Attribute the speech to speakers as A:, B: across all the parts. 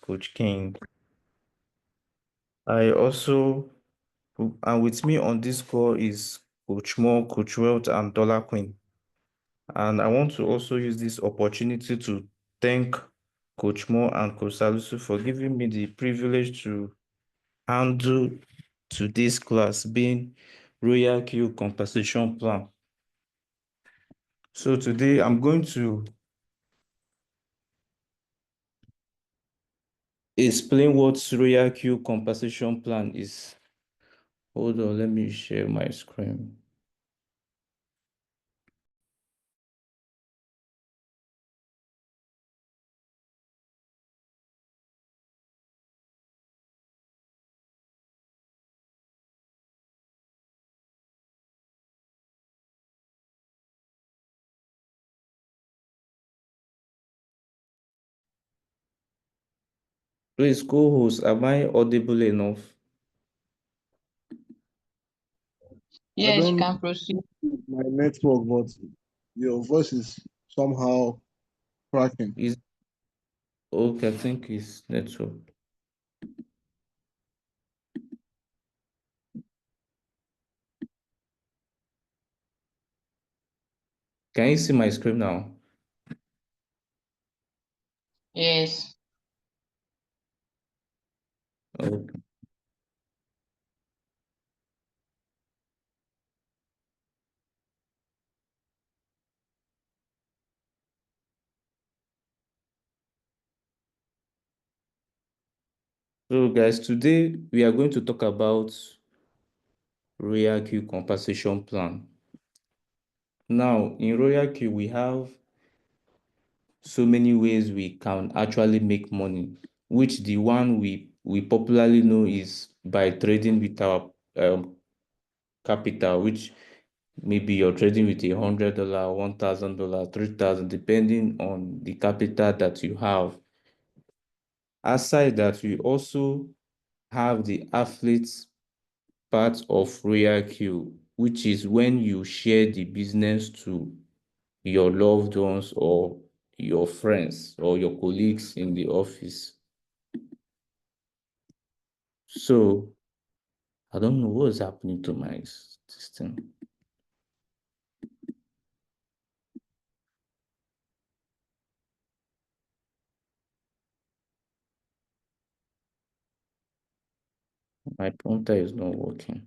A: Coach King. I also, and with me on this call is Coach Moore, Coach Wealth, and Dollar Queen. And I want to also use this opportunity to thank Coach Moore and Coach Salisu for giving me the privilege to handle today's class, being Royal Q Compensation Plan. So today I'm going to explain what Royal Q Compensation Plan is. Hold on, let me share my screen. Please, co-host, am I audible enough?
B: I
C: Yes, you
B: don't
C: can proceed.
B: my network, but your voice is somehow cracking.
A: Is okay, I think it's network. Can you see my screen now?
C: Yes.
A: Okay. So, guys, today we are going to talk about Royal Q compensation plan. Now, in Royal Q, we have so many ways we can actually make money, which the one we popularly know is by trading with our capital, which maybe you're trading with $100, $1,000, 3,000, depending on the capital that you have. Aside that, we also have the athletes part of Royal Q, which is when you share the business to your loved ones or your friends or your colleagues in the office. So I don't know what's happening to my system. My pointer is not working.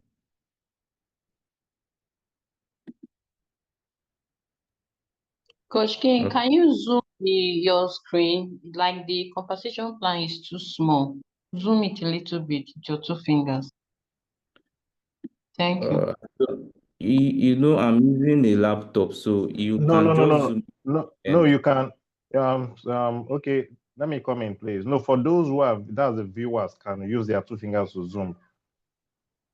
C: Coach King,
A: Okay.
C: can you zoom your screen? Like the compensation plan is too small. Zoom it a little bit with your two fingers. Thank you.
A: Uh, I'm using a laptop, so you
D: No,
A: can
D: no, no,
A: just
D: no,
A: zoom
D: no, no.
A: and
D: You can. Okay. Let me come in, please. No, for those who have, that's the viewers can use their two fingers to zoom.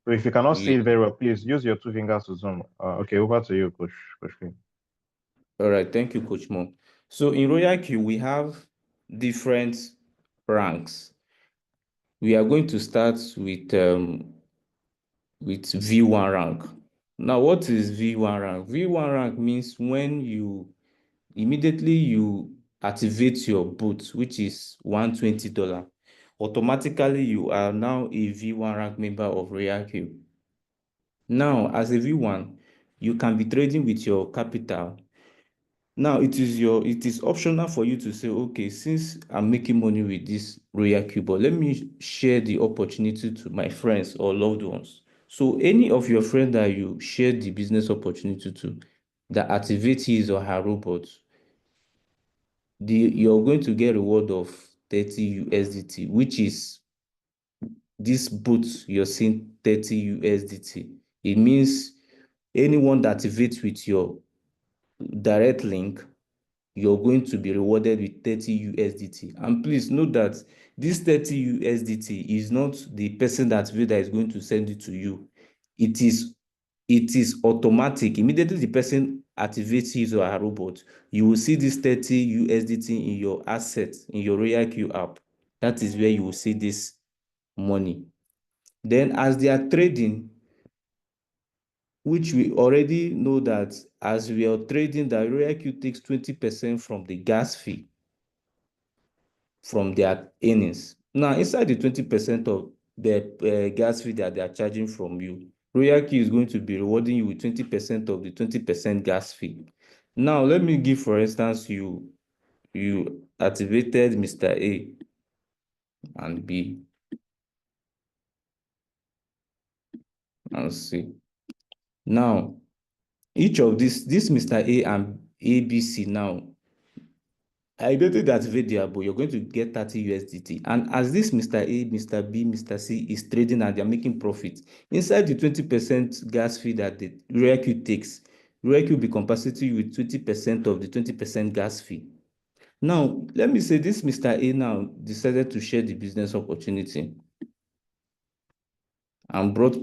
D: So if you cannot see
A: yeah.
D: it very well, please use your two fingers to zoom. Okay, over to you, Coach King.
A: All right, thank you, Coach Mo. So in Royal Q, we have different ranks. We are going to start with V1 rank. Now, what is V1 rank? V1 rank means when you immediately you activate your boot, which is $120, automatically you are now a V1 rank member of Royal Q. Now, as a V1, you can be trading with your capital. Now it is optional for you to say, okay, since I'm making money with this Royal Q, but let me share the opportunity to my friends or loved ones. So any of your friends that you share the business opportunity to that activate his or her robot, you're going to get a reward of 30 USDT, which is this boots you're seeing 30 USDT. It means anyone that activates with your direct link, you're going to be rewarded with 30 USDT. And please note that this 30 USDT is not the person that is going to send it to you. It is automatic. Immediately the person activates his or her robot, you will see this 30 USDT in your assets, in your Royal Q app. That is where you will see this money. Then as they are trading, which we already know that as we are trading, the Royal Q takes 20% from the gas fee. from their earnings. Now, inside the 20% of the gas fee that they are charging from you, Royal Q is going to be rewarding you with 20% of the 20% gas fee. Now, let me give, for instance, you activated Mr. A and B and C. Now, each of this Mr. A and ABC now, I don't think that video, but you're going to get 30 USDT. And as this Mr. A, Mr. B, Mr. C is trading and they're making profit, inside the 20% gas fee that the RoyalQ takes, RoyalQ will be compensating you with 20% of the 20% gas fee. Now, let me say this Mr. A now decided to share the business opportunity and brought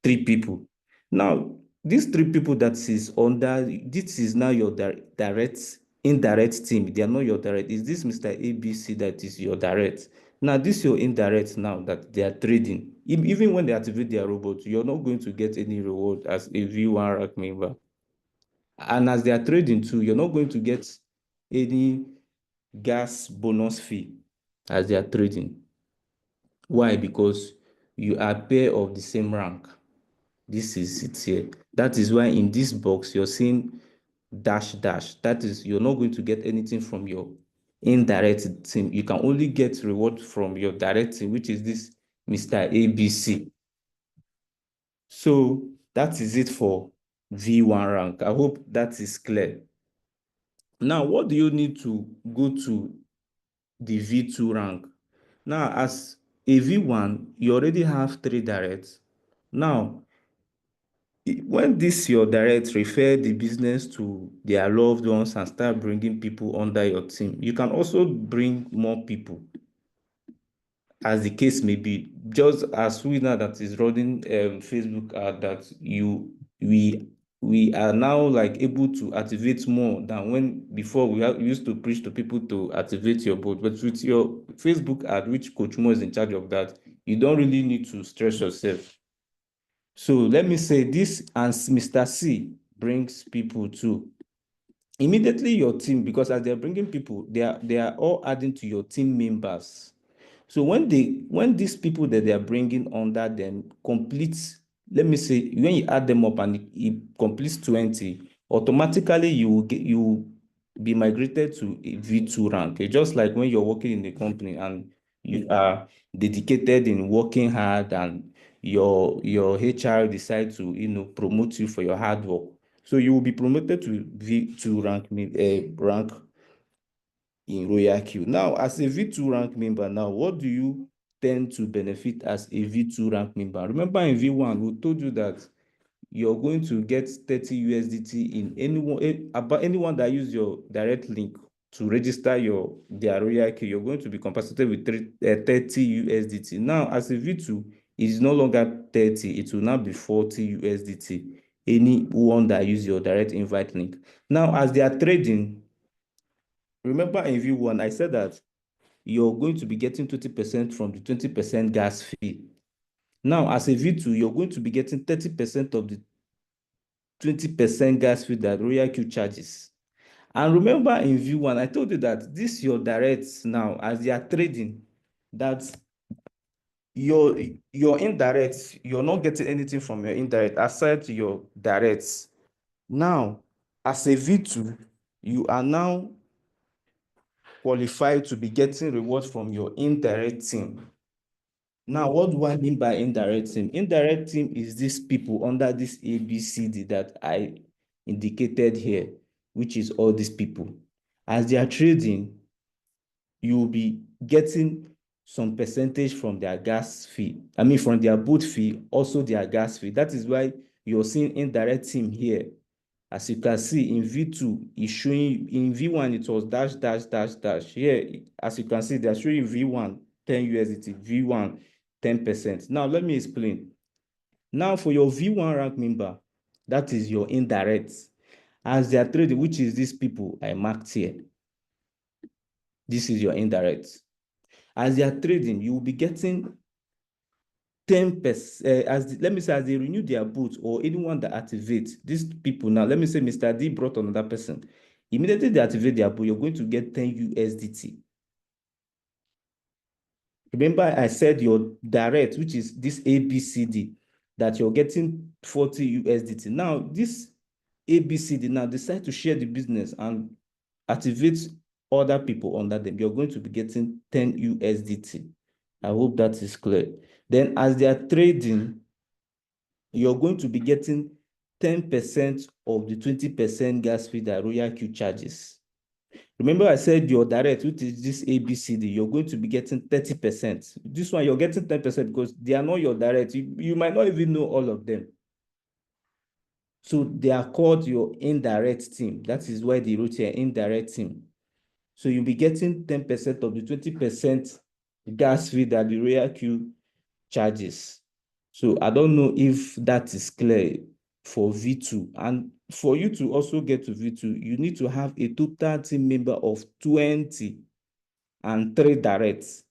A: 3 people. Now, these 3 people that is under, this is now your indirect team. They are not your direct. Is this Mr. ABC that is your direct? Now, this your indirect now that they are trading. Even when they activate their robot, you're not going to get any reward as a V1 rack member. And as they are trading too, you're not going to get any gas bonus fee as they are trading. Why? Because you are pair of the same rank. This is it here. That is why in this box you're seeing dash dash. That is, you're not going to get anything from your indirect team. You can only get reward from your direct team, which is this Mr. ABC. So that is it for V1 rank. I hope that is clear. Now, what do you need to go to the V2 rank? Now, as a V1, you already have 3 directs. Now, when this your direct refer the business to their loved ones and start bringing people under your team, you can also bring more people as the case may be. Just as we now that is running Facebook ad that we are now like able to activate more than when before we used to preach to people to activate your bot. But with your Facebook ad, which Coach Mo is in charge of that, you don't really need to stress yourself. So let me say this, as Mr. C brings people too. Immediately your team, because as they're bringing people, they are all adding to your team members. So when these people that they are bringing under them complete, let me say, when you add them up and it completes 20, automatically you will be migrated to a V2 rank. It's just like when you're working in a company and you are dedicated in working hard and your HR decide to promote you for your hard work. So you will be promoted to V2 rank in RoyalQ. Now, as a V2 rank member, now what do you tend to benefit as a V2 rank member? Remember in V1, we told you that you're going to get 30 USDT in anyone that use your direct link to register their RoyalQ. You're going to be compensated with 30 USDT. Now, as a V2, it is no longer 30, it will now be 40 USDT. Anyone that use your direct invite link. Now, as they are trading, remember in V1, I said that you're going to be getting 20% from the 20% gas fee. Now, as a V2, you're going to be getting 30% of the 20% gas fee that RoyalQ charges. And remember in V1, I told you that this your directs now, as they are trading, that your indirects, you're not getting anything from your indirect aside your directs. Now, as a V2, you are now qualified to be getting rewards from your indirect team. Now, what do I mean by indirect team? Indirect team is these people under this ABCD that I indicated here, which is all these people. As they are trading, you will be getting some percentage from their gas fee. I mean, from their boot fee, also their gas fee. That is why you're seeing indirect team here. As you can see in V2, it's showing in V1, it was dash, dash, dash, dash. Here, as you can see, they're showing V1, 10 USDT, V1, 10%. Now, let me explain. Now, for your V1 rank member, that is your indirect. As they are trading, which is these people I marked here. This is your indirect. As they are trading, you will be getting 10%, let me say, as they renew their boot or anyone that activates these people. Now, let me say Mr. D brought another person. Immediately they activate their boot, you're going to get 10 USDT. Remember, I said your direct, which is this ABCD, that you're getting 40 USDT. Now, this ABCD now decide to share the business and activate other people under them. You're going to be getting 10 USDT. I hope that is clear. Then as they are trading, you're going to be getting 10% of the 20% gas fee that Royal Q charges. Remember, I said your direct, which is this ABCD, you're going to be getting 30%. This one, you're getting 10% because they are not your direct. You might not even know all of them. So they are called your indirect team. That is why they wrote here indirect team. So you'll be getting 10% of the 20% gas fee that the Royal Q charges. So I don't know if that is clear for V2. And for you to also get to V2, you need to have a total team member of 20 and 3 directs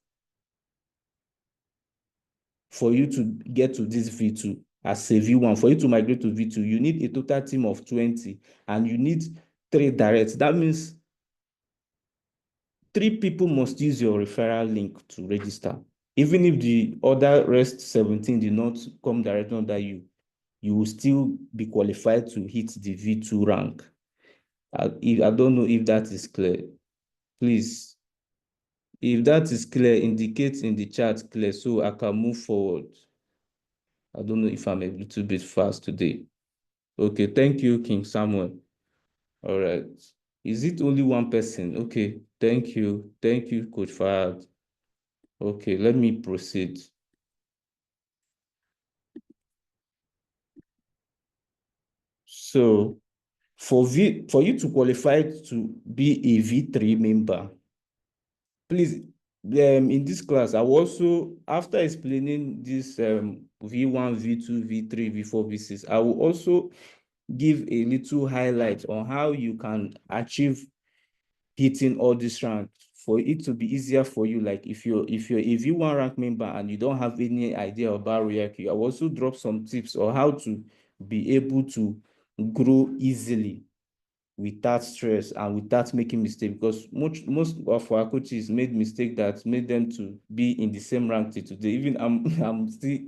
A: for you to get to this V2 as a V1. For you to migrate to V2, you need a total team of 20 and you need 3 directs. That means 3 people must use your referral link to register. Even if the other rest 17 did not come directly under you, you will still be qualified to hit the V2 rank. I don't know if that is clear. Please, if that is clear, indicate in the chat clear so I can move forward. I don't know if I'm a little bit fast today. Okay, thank you, King Samuel. All right. Is it only one person? Okay, thank you. Thank you, Coach Fahad. Okay, let me proceed. So for you to qualify to be a V3 member, please, in this class, I will also, after explaining this V1, V2, V3, V4, V6, I will also give a little highlight on how you can achieve hitting all these ranks for it to be easier for you. Like if you're a V1 rank member and you don't have any idea about Royal Q, I will also drop some tips on how to be able to grow easily without stress and without making mistakes, because most of our coaches made mistakes that made them to be in the same rank till today. Even I'm still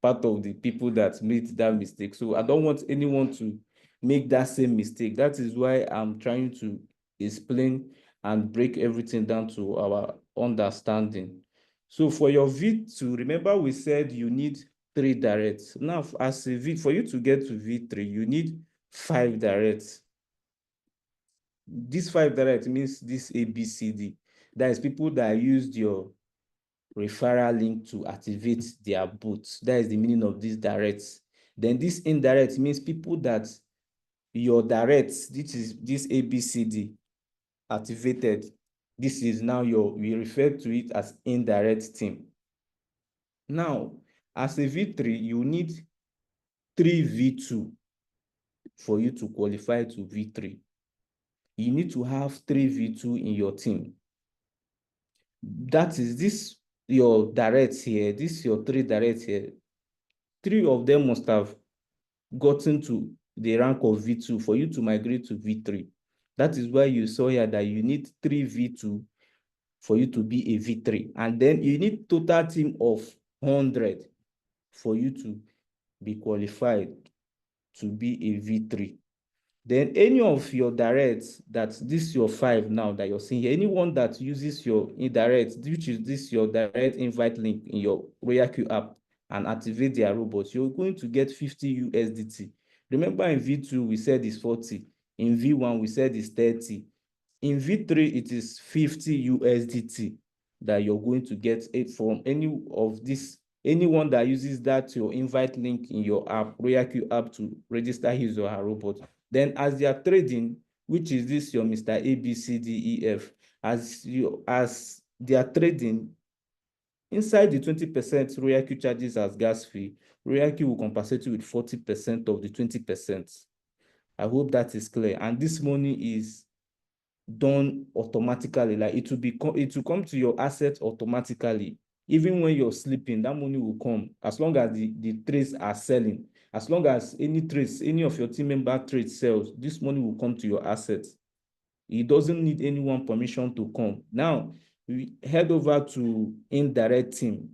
A: part of the people that made that mistake. So I don't want anyone to make that same mistake. That is why I'm trying to explain and break everything down to our understanding. So for your V2, remember we said you need 3 directs. Now, as a V, for you to get to V3, you need 5 directs. This 5 direct means this ABCD. That is people that used your referral link to activate their boots. That is the meaning of these directs. Then this indirect means people that your directs, this is this ABCD activated. This is now we refer to it as indirect team. Now, as a V3, you need 3 V2 for you to qualify to V3. You need to have 3 V2 in your team. That is this your directs here, this your 3 directs here. 3 of them must have gotten to the rank of V2 for you to migrate to V3. That is why you saw here that you need 3 V2 for you to be a V3. And then you need total team of 100 for you to be qualified to be a V3. Then any of your directs, this is your 5 now that you're seeing here, anyone that uses your indirect, which is this your direct invite link in your Royal Q app and activate their robots, you're going to get 50 USDT. Remember in V2, we said it's 40. In V1, we said it's 30. In V3, it is 50 USDT that you're going to get it from anyone that uses that your invite link in your app, Royal Q app, to register his or her robot. Then as they are trading, which is this your Mr. ABCDEF, as they are trading, inside the 20% Royal Q charges as gas fee, Royal Q will compensate you with 40% of the 20%. I hope that is clear. And this money is done automatically. Like it will come to your assets automatically. Even when you're sleeping, that money will come as long as the trades are selling. As long as any of your team member trades sells, this money will come to your assets. It doesn't need anyone permission to come. Now, we head over to indirect team,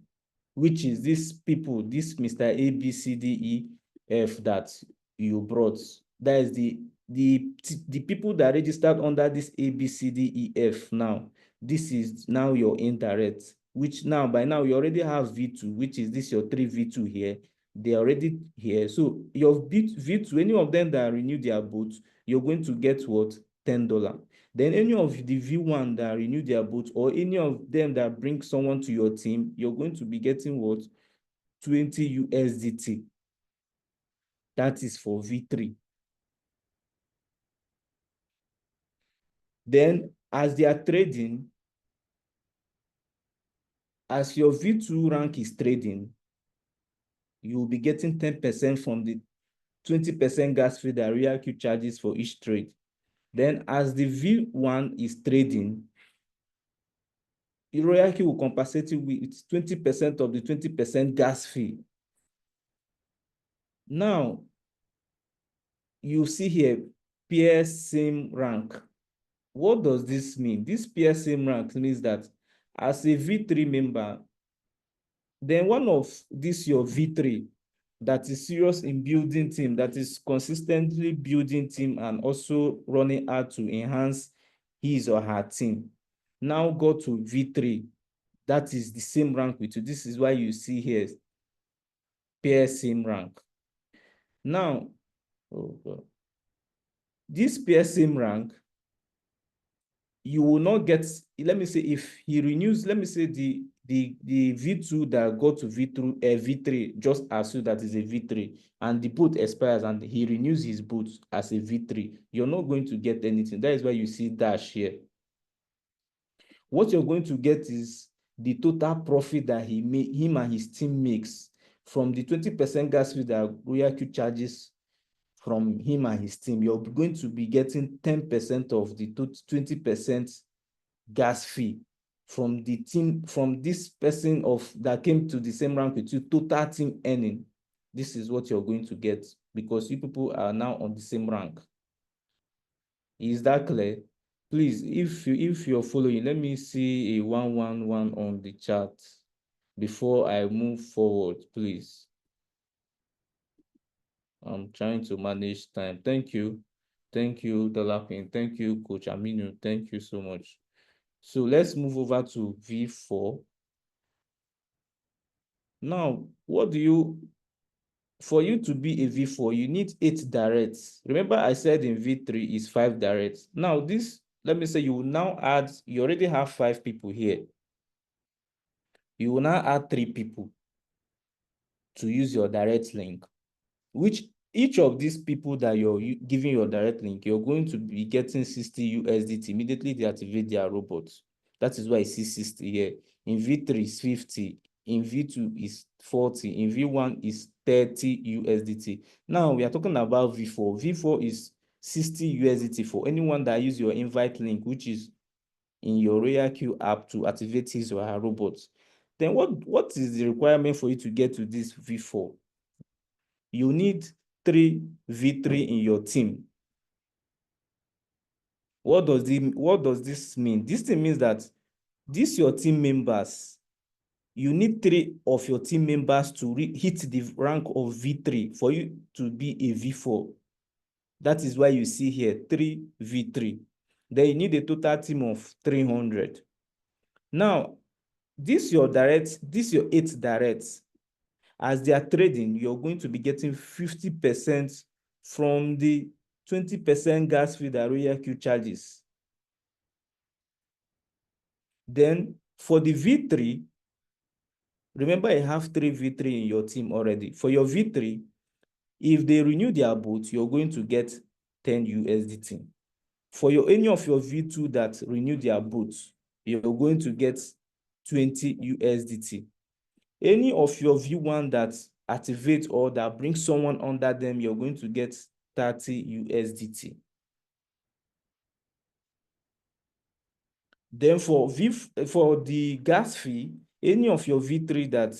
A: which is these people, this Mr. A, B, C, D, E, F that you brought. That is the people that registered under this A, B, C, D, E, F now. This is now your indirect, which now, by now, you already have V2, which is this your 3 V2 here. They're already here. So your V2, any of them that renew their boats, you're going to get what? $10. Then any of the V1 that renew their boat, or any of them that bring someone to your team, you're going to be getting what? 20 USDT. That is for V3. Then as they are trading, as your V2 rank is trading, you will be getting 10% from the 20% gas fee that RoyalQ charges for each trade. Then as the V1 is trading, RoyalQ will compensate you with 20% of the 20% gas fee. Now, you see here, peer same rank. What does this mean? This peer same rank means that as a V3 member, then one of this your V3 that is serious in building team, that is consistently building team and also running hard to enhance his or her team, now go to V3. That is the same rank with you. This is why you see here, peer same rank. Now, oh God, this peer same rank, you will not get, let me say, if he renews, let me say the V2 that go to V3, just assume that is a V3, and the boot expires and he renews his boot as a V3, you're not going to get anything. That is why you see dash here. What you're going to get is the total profit that him and his team makes from the 20% gas fee that RoyalQ charges from him and his team. You're going to be getting 10% of the 20% gas fee from the team, from this person that came to the same rank with you, total team earning. This is what you're going to get because you people are now on the same rank. Is that clear? Please, if you're following, let me see a 111 on the chat before I move forward, please. I'm trying to manage time. Thank you. Thank you, Dolapin. Thank you, Coach Aminu. Thank you so much. So let's move over to V4. Now, for you to be a V4, you need 8 directs. Remember I said in V3 is 5 directs. Now this, let me say you will now add, you already have 5 people here. You will now add 3 people to use your direct link, which each of these people that you're giving your direct link, you're going to be getting 60 USDT immediately they activate their robots. That is why I see 60 here. In V3 is 50, in V2 is 40, in V1 is 30 USDT. Now we are talking about V4. V4 is 60 USDT for anyone that use your invite link, which is in your RoyalQ app to activate his or her robots. Then what is the requirement for you to get to this V4? You need 3 V3 in your team. What does this mean? This thing means that these your team members, you need 3 of your team members to hit the rank of V3 for you to be a V4. That is why you see here 3 V3. Then you need a total team of 300. Now, this your 8 directs. As they are trading, you're going to be getting 50% from the 20% gas fee that RoyalQ charges. Then for the V3, remember I have 3 V3 in your team already. For your V3, if they renew their boot, you're going to get 10 USDT. For any of your V2 that renew their boots, you're going to get 20 USDT. Any of your V1 that activate or that brings someone under them, you're going to get 30 USDT. Then for the gas fee, any of your V3 that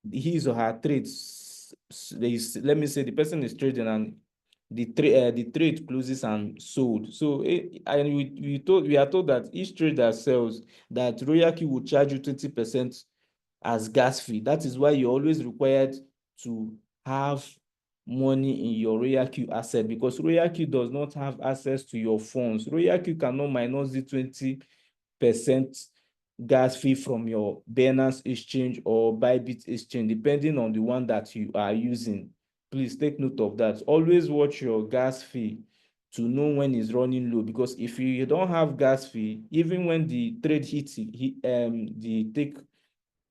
A: his or her trades, let me say the person is trading and the trade closes and sold. So and we are told that each trade that sells, that Royalty will charge you 20% as gas fee. That is why you're always required to have money in your Royalty asset, because Royalty does not have access to your funds. Royalty cannot minus the 20% gas fee from your Binance exchange or Bybit exchange, depending on the one that you are using. Please take note of that. Always watch your gas fee to know when it's running low, because if you don't have gas fee, even when the trade hits, the take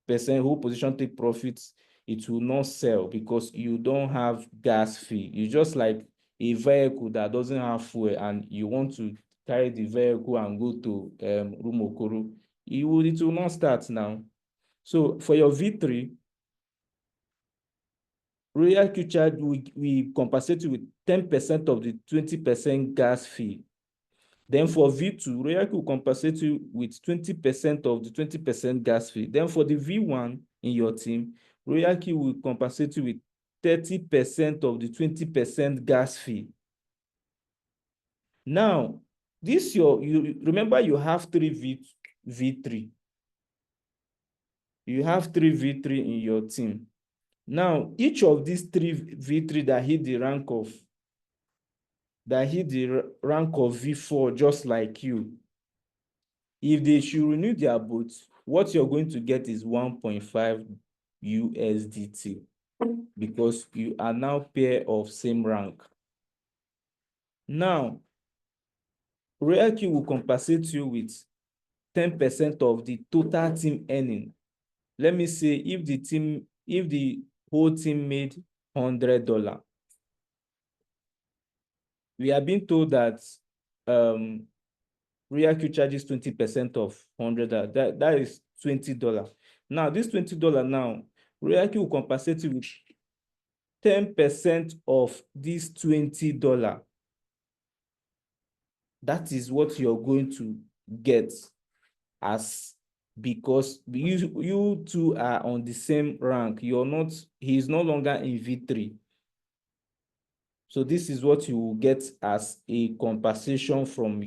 A: percent who position take profits, it will not sell because you don't have gas fee. You just like a vehicle that doesn't have fuel and you want to carry the vehicle and go to Rumokoro, it will not start now. So for your V3, Royalty charge, we compensate you with 10% of the 20% gas fee. Then for V2, Royalty will compensate you with 20% of the 20% gas fee. Then for the V1 in your team, Royalty will compensate you with 30% of the 20% gas fee. Now, this you remember you have V3. You have 3 V3 in your team. Now, each of these 3 V3 that hit the rank of V4, just like you, if they should renew their boats, what you're going to get is 1.5 USDT, because you are now pair of same rank. Now, Royalty will compensate you with 10% of the total team earning. Let me say if the whole team made $100, we are being told that Royalty charges 20% of $100. That is $20. Now, this $20 now, Royalty will compensate you with 10% of this $20. That is what you're going to get, as because you two are on the same rank. He is no longer in V3. So this is what you will get as a compensation from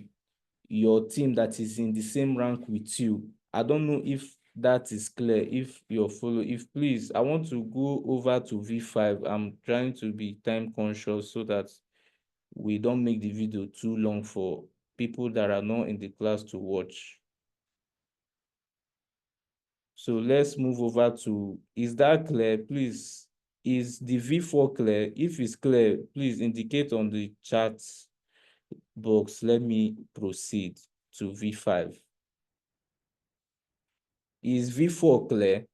A: your team that is in the same rank with you. I don't know if that is clear. If you're following, please, I want to go over to V5. I'm trying to be time conscious so that we don't make the video too long for people that are not in the class to watch. So let's move over to, is that clear? Please, is the V4 clear? If it's clear, please indicate on the chat box. Let me proceed to V5. Is V4 clear?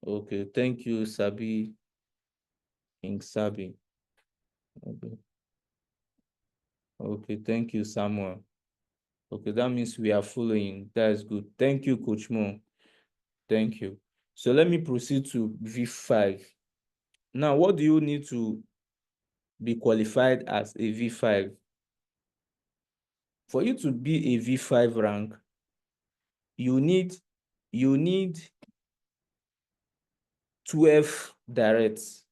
A: Okay, thank you, Sabi. King Sabi. Okay, thank you, Samuel. Okay, that means we are following. That is good. Thank you, Coach Mo. Thank you. So let me proceed to V5. Now, what do you need to be qualified as a V5? For you to be a V5 rank, you need 12 directs.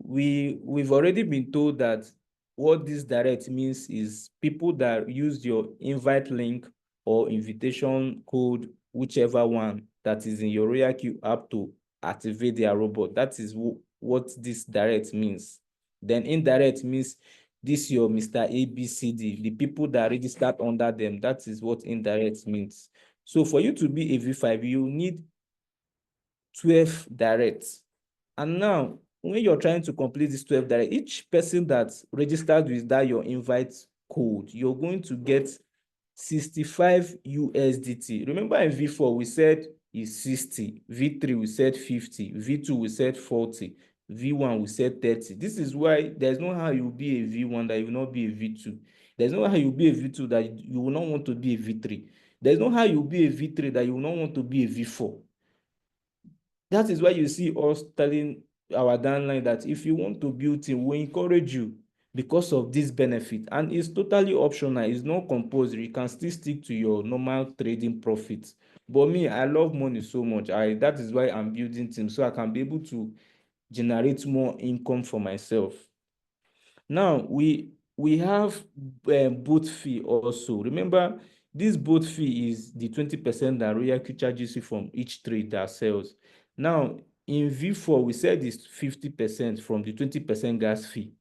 A: We've already been told that what this direct means is people that use your invite link or invitation code, whichever one that is in your Royalty app, to activate their robot. That is what this direct means. Then indirect means this your Mr. ABCD, the people that registered under them. That is what indirect means. So for you to be a V5, you need 12 directs. And now, when you're trying to complete this 12 direct, each person that's registered with that your invite code, you're going to get 65 USDT. Remember in V4, we said is 60, V3 we said 50, V2 we said 40, V1 we said 30. This is why there's no how you'll be a V1 that you will not be a V2. There's no how you'll be a V2 that you will not want to be a V3. There's no how you'll be a V3 that you will not want to be a V4. That is why you see us telling our downline that if you want to build team, we encourage you because of this benefit. And it's totally optional. It's not compulsory. You can still stick to your normal trading profits. But me, I love money so much. That is why I'm building team, so I can be able to generate more income for myself. Now we have boat fee also. Remember, this boat fee is the 20% that RoyalQ charges you from each trade that sells. Now in V4 we said it's 50% from the 20% gas fee.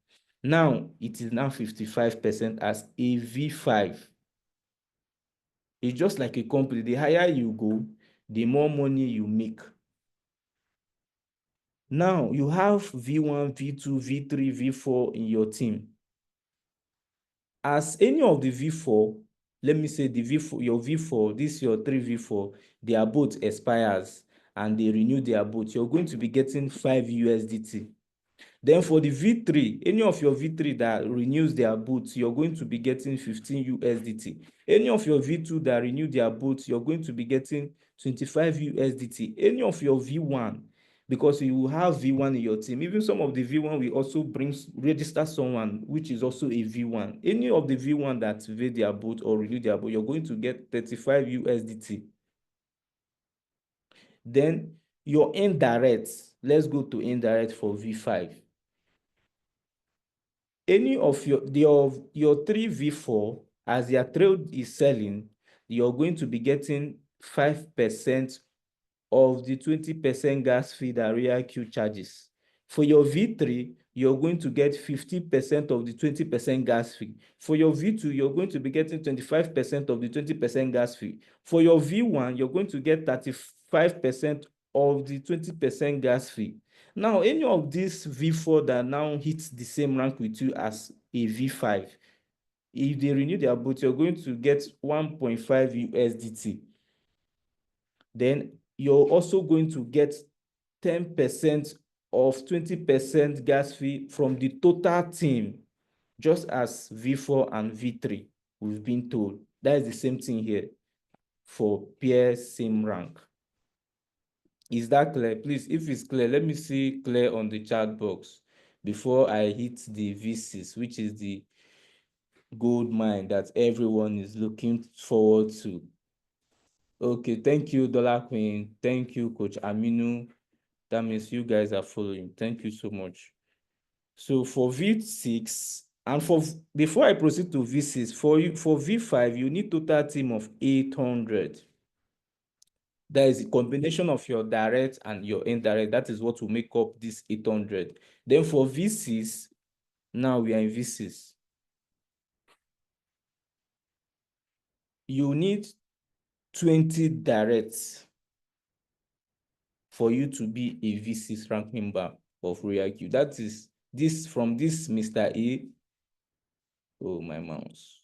A: Now it is now 55% as a V5. It's just like a company. The higher you go, the more money you make. Now you have V1, V2, V3, V4 in your team. As any of the V4, let me say the V4, your V4, this your 3V4, their boat expires and they renew their boat, you're going to be getting 5 USDT. Then for the V3, any of your V3 that renews their boat, you're going to be getting 15 USDT. Any of your V2 that renew their boat, you're going to be getting 25 USDT. Any of your V1, because you will have V1 in your team. Even some of the V1 will also register someone, which is also a V1. Any of the V1 that activate their boat or renew their boat, you're going to get 35 USDT. Then your indirect, let's go to indirect for V5. Any of your 3V4, as their trade is selling, you're going to be getting 5% of the 20% gas fee that RoyalQ charges. For your V3, you're going to get 50% of the 20% gas fee. For your V2, you're going to be getting 25% of the 20% gas fee. For your V1, you're going to get 35% of the 20% gas fee. Now, any of these V4 that now hits the same rank with you as a V5, if they renew their boat, you're going to get 1.5 USDT. Then you're also going to get 10% of 20% gas fee from the total team, just as V4 and V3, we've been told. That is the same thing here for peer same rank. Is that clear? Please, if it's clear, let me see clear on the chat box before I hit the V6, which is the gold mine that everyone is looking forward to. Okay, thank you, Dollar Queen. Thank you, Coach Aminu. That means you guys are following. Thank you so much. So for V6, and before I proceed to V6, for V5, you need total team of 800. There is a combination of your direct and your indirect. That is what will make up this 800. Then for V6, now we are in V6. You need 20 directs for you to be a V6 rank member of RoyalQ. That is this from this Mr. A. Oh, my mouse.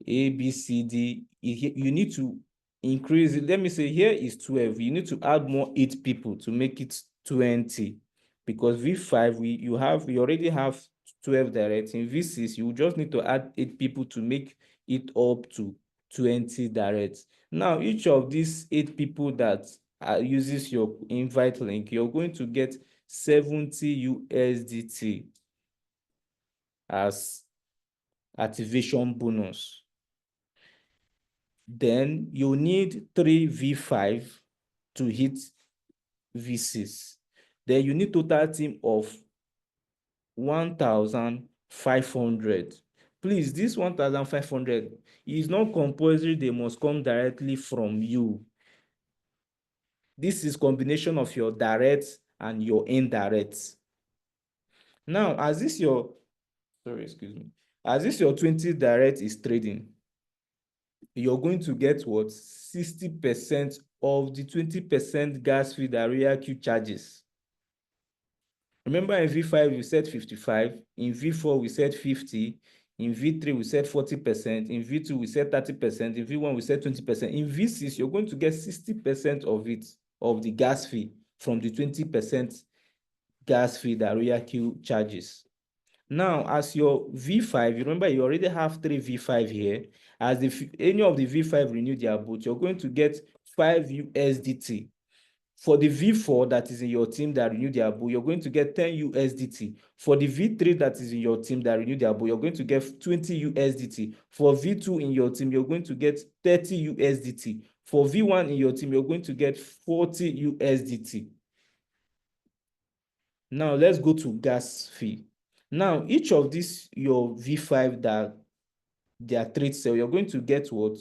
A: A, B, C, D. You need to increase it. Let me say here is 12. You need to add more 8 people to make it 20. Because V5, you already have 12 directs. In V6, you just need to add 8 people to make it up to 20 directs. Now, each of these 8 people that uses your invite link, you're going to get 70 USDT as activation bonus. Then you need 3 V5 to hit V6. Then you need total team of 1,500. Please, this 1,500 is not compulsory. They must come directly from you. This is combination of your direct and your indirect. Now, as this your 20 direct is trading, you're going to get what? 60% of the 20% gas fee that RoyalQ charges. Remember, in V5 we said 55, in V4 we said 50, in V3 we said 40%, in V2 we said 30%, in V1 we said 20%. In V6, you're going to get 60% of it, of the gas fee from the 20% gas fee that RoyalQ charges. Now, as your V5, you remember you already have 3 V5 here. As any of the V5 renew their boat, you're going to get 5 USDT. For the V4 that is in your team that renew their boat, you're going to get 10 USDT. For the V3 that is in your team that renew their boat, you're going to get 20 USDT. For V2 in your team, you're going to get 30 USDT. For V1 in your team, you're going to get 40 USDT. Now, let's go to gas fee. Now, each of these, your V5 that they are trade cell, you're going to get what?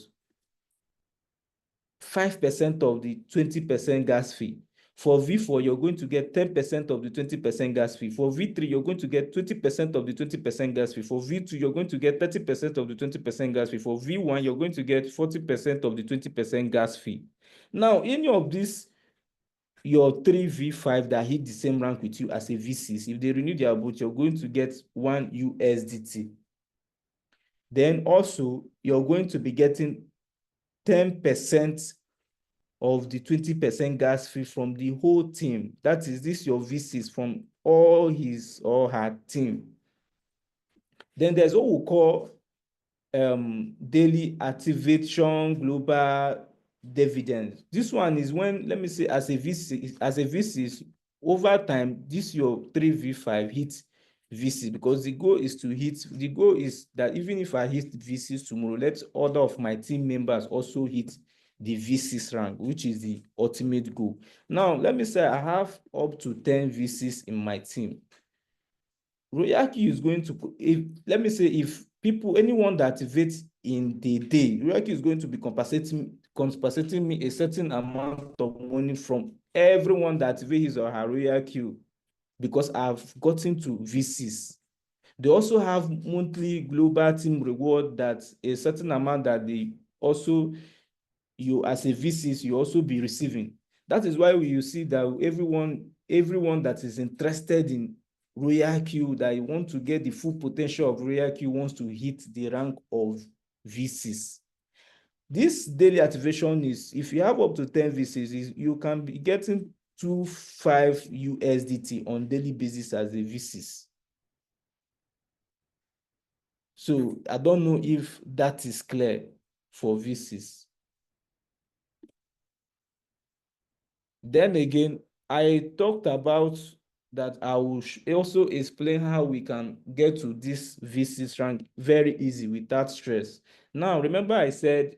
A: 5% of the 20% gas fee. For V4, you're going to get 10% of the 20% gas fee. For V3, you're going to get 20% of the 20% gas fee. For V2, you're going to get 30% of the 20% gas fee. For V1, you're going to get 40% of the 20% gas fee. Now, any of these, your 3 V5 that hit the same rank with you as a V6, if they renew their boot, you're going to get 1 USDT. Then also, you're going to be getting 10% of the 20% gas fee from the whole team. That is, this your V6 from all his or her team. Then there's what we call daily activation global dividends. This one is when, let me say, as a V6, over time, this your 3V5 hits V6, because the goal is that even if I hit V6 tomorrow, let other of my team members also hit the V6 rank, which is the ultimate goal. Now, let me say I have up to 10 V6 in my team. Royalty is going to, if anyone that activates in the day, Royalty is going to be compensating me a certain amount of money from everyone that activates his or her Royalty, because I've gotten to V6. They also have monthly global team reward, that's a certain amount that they also, you as a V6, you also be receiving. That is why you see that everyone that is interested in Royal Q, that you want to get the full potential of Royal Q, wants to hit the rank of V6. This daily activation is, if you have up to 10 V6s, you can be getting 25 USDT on daily basis as a V6. So I don't know if that is clear for V6. Then again, I talked about that I will also explain how we can get to this V6 rank very easy without stress. Now, remember I said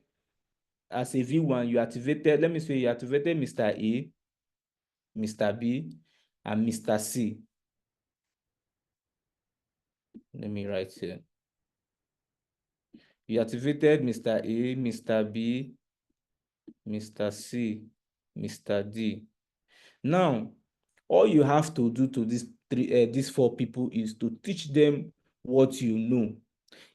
A: as a V1, you activated, let me say you activated Mr. A, Mr. B, and Mr. C. Let me write here. You activated Mr. A, Mr. B, Mr. C, Mr. D. Now, all you have to do to these 4 people is to teach them what you know.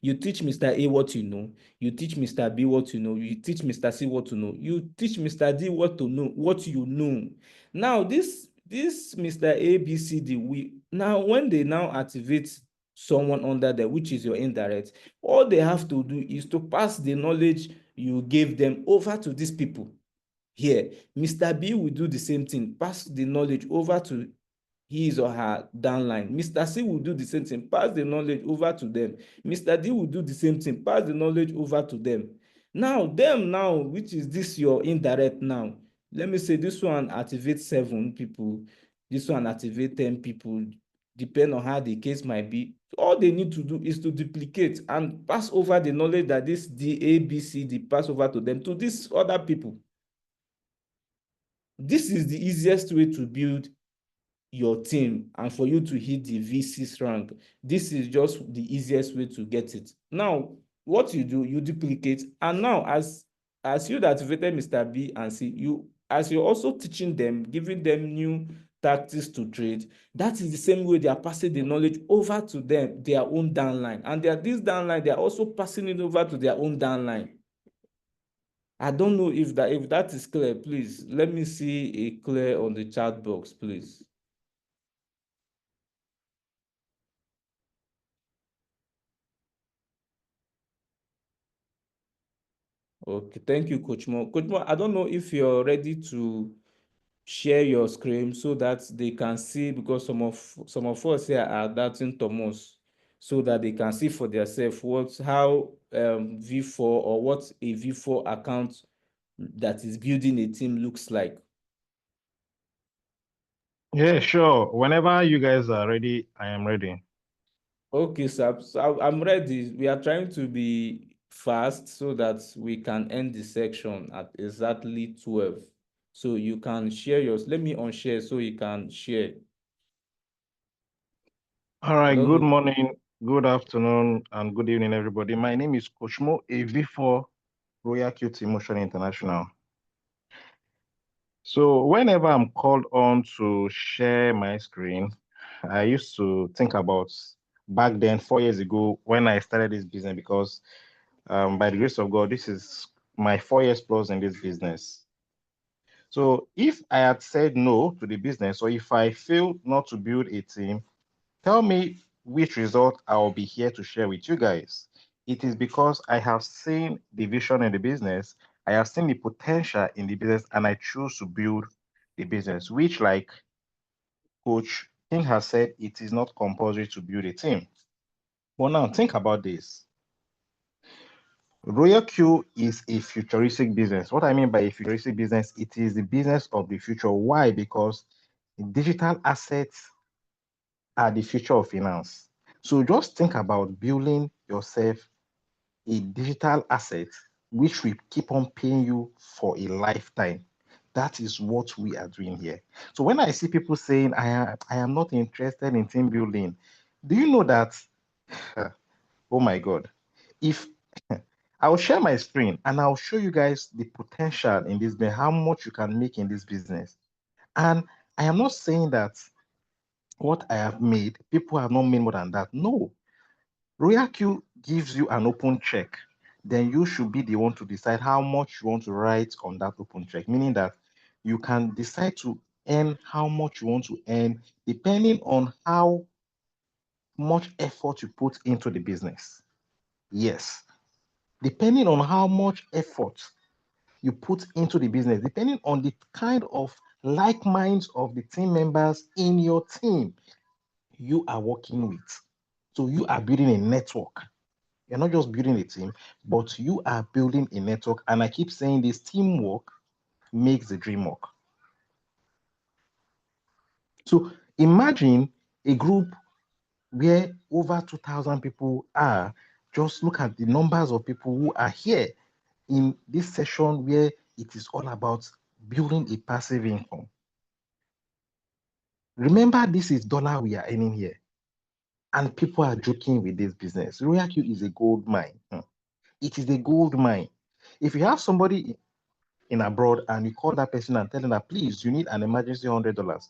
A: You teach Mr. A what you know. You teach Mr. B what you know. You teach Mr. C what to know. You teach Mr. D what to know, what you know. Now, this Mr. A, B, C, D, now when they now activate someone under there, which is your indirect, all they have to do is to pass the knowledge you gave them over to these people. Here, Mr. B will do the same thing, pass the knowledge over to his or her downline. Mr. C will do the same thing, pass the knowledge over to them. Mr. D will do the same thing, pass the knowledge over to them. Now, which is this your indirect now, let me say this one activates 7 people, this one activates 10 people, depending on how the case might be. All they need to do is to duplicate and pass over the knowledge that this D, A, B, C, D pass over to them, to these other people. This is the easiest way to build your team and for you to hit the V6 rank. This is just the easiest way to get it. Now, what you do, you duplicate, and now as you activated Mr. B and C, as you're also teaching them, giving them new tactics to trade, that is the same way they are passing the knowledge over to them, their own downline. And this downline, they are also passing it over to their own downline. I don't know if that is clear. Please let me see a clear on the chat box, please. Okay, thank you, Coach Mo. Coach Mo, I don't know if you're ready to share your screen so that they can see, because some of us here are doubting Thomas, so that they can see for themselves how V4 or what a V4 account that is building a team looks like.
D: Yeah, sure. Whenever you guys are ready, I am ready.
A: Okay, sir. So I'm ready. We are trying to be fast so that we can end the section at exactly 12. So you can share yours. Let me unshare so you can share.
D: All right,
A: Hello.
D: good morning, good afternoon, and good evening, everybody. My name is Coach Mo, a V4 Royal QT Motion International. So whenever I'm called on to share my screen, I used to think about back then, 4 years ago, when I started this business, because by the grace of God, this is my 4 years plus in this business. So if I had said no to the business, or if I failed not to build a team, tell me which result I'll be here to share with you guys. It is because I have seen the vision in the business, I have seen the potential in the business, and I choose to build the business, which, like Coach King has said, it is not compulsory to build a team. But now think about this. Royal Q is a futuristic business. What I mean by a futuristic business, it is the business of the future. Why? Because digital assets are the future of finance. So just think about building yourself a digital asset which will keep on paying you for a lifetime. That is what we are doing here. So when I see people saying, I am not interested in team building, do you know that, oh my God, if I'll share my screen and I'll show you guys the potential in this business, how much you can make in this business. And I am not saying that what I have made, people have not made more than that. No. Royal Q gives you an open check. Then you should be the one to decide how much you want to write on that open check, meaning that you can decide to earn how much you want to earn depending on how much effort you put into the business. Yes, depending on how much effort you put into the business, depending on the kind of like minds of the team members in your team you are working with. So you are building a network. You're not just building a team, but you are building a network. And I keep saying this, teamwork makes the dream work. So imagine a group where over 2,000 people are. Just look at the numbers of people who are here in this session where it is all about building a passive income. Remember, this is dollar we are earning here. And people are joking with this business. Royal Q is a gold mine. It is a gold mine. If you have somebody in abroad and you call that person and tell them that, please, you need an emergency $100,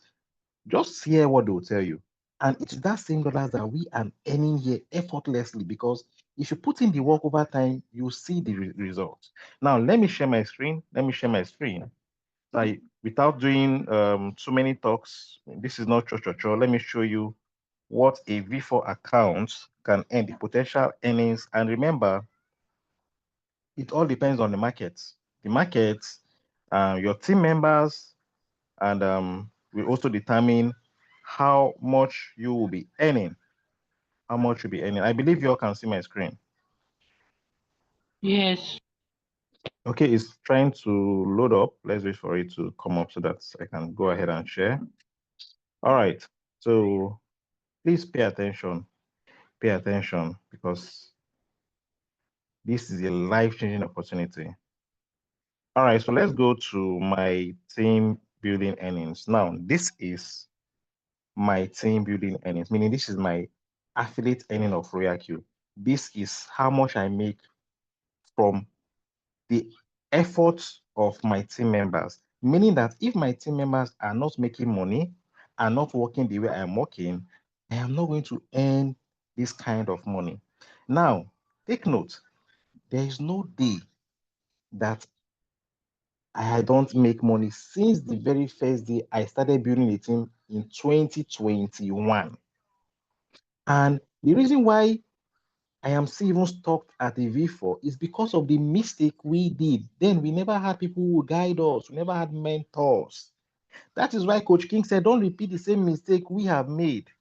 D: just hear what they will tell you. And it's that same dollars that we are earning here effortlessly, because if you put in the work over time, you see the results. Now, let me share my screen. Now, without doing too many talks, this is not cho. Let me show you what a V4 account can earn, the potential earnings. And remember, it all depends on the market. The market, your team members, and will also determine how much you will be earning. How much you'll be earning. I believe you all can see my screen.
C: Yes.
D: Okay, it's trying to load up. Let's wait for it to come up so that I can go ahead and share. All right, so please pay attention. Pay attention, because this is a life-changing opportunity. All right, so let's go to my team building earnings. Now, this is my team building earnings, meaning this is my affiliate earning of Royal Q. This is how much I make from the efforts of my team members, meaning that if my team members are not making money, are not working the way I'm working, I am not going to earn this kind of money. Now, take note, there is no day that I don't make money since the very first day I started building a team in 2021. And the reason why I am still even stuck at a V4 is because of the mistake we did. Then we never had people who guide us. We never had mentors. That is why Coach King said, don't repeat the same mistake we have made.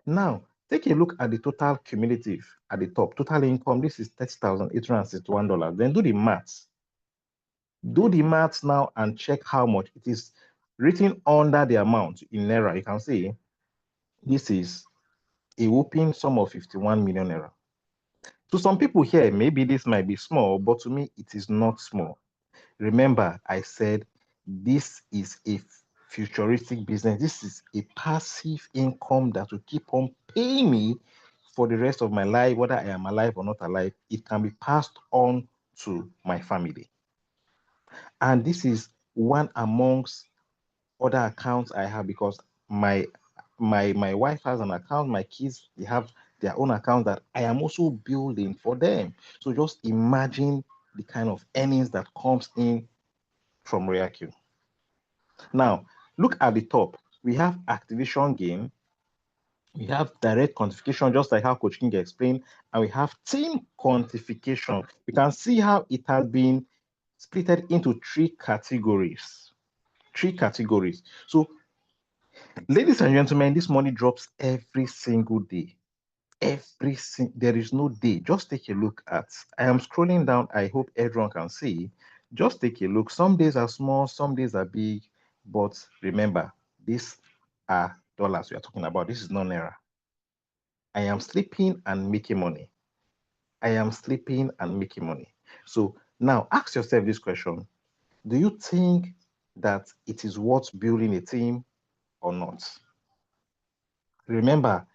D: Now, take a look at the total cumulative at the top. Total income, this is $30,861. Then do the maths. Do the maths now and check how much it is written under the amount in Naira. You can see this is a whopping sum of 51 million Naira. To some people here, maybe this might be small, but to me, it is not small. Remember, I said this is a futuristic business. This is a passive income that will keep on paying me for the rest of my life, whether I am alive or not alive. It can be passed on to my family. And this is one amongst other accounts I have, because my wife has an account, my kids, they have their own account that I am also building for them. So just imagine the kind of earnings that comes in from RoyalQ. Now, look at the top. We have activation gain, we have direct quantification, just like how Coach King explained, and we have team quantification. You can see how it has been split into three categories. So, ladies and gentlemen, this money drops every single day. There is no day. Just take a look at. I am scrolling down. I hope everyone can see. Just take a look. Some days are small, some days are big, but remember, these are dollars we are talking about. This is not naira. I am sleeping and making money. I am sleeping and making money. So now ask yourself this question. Do you think that it is worth building a team or not? Remember,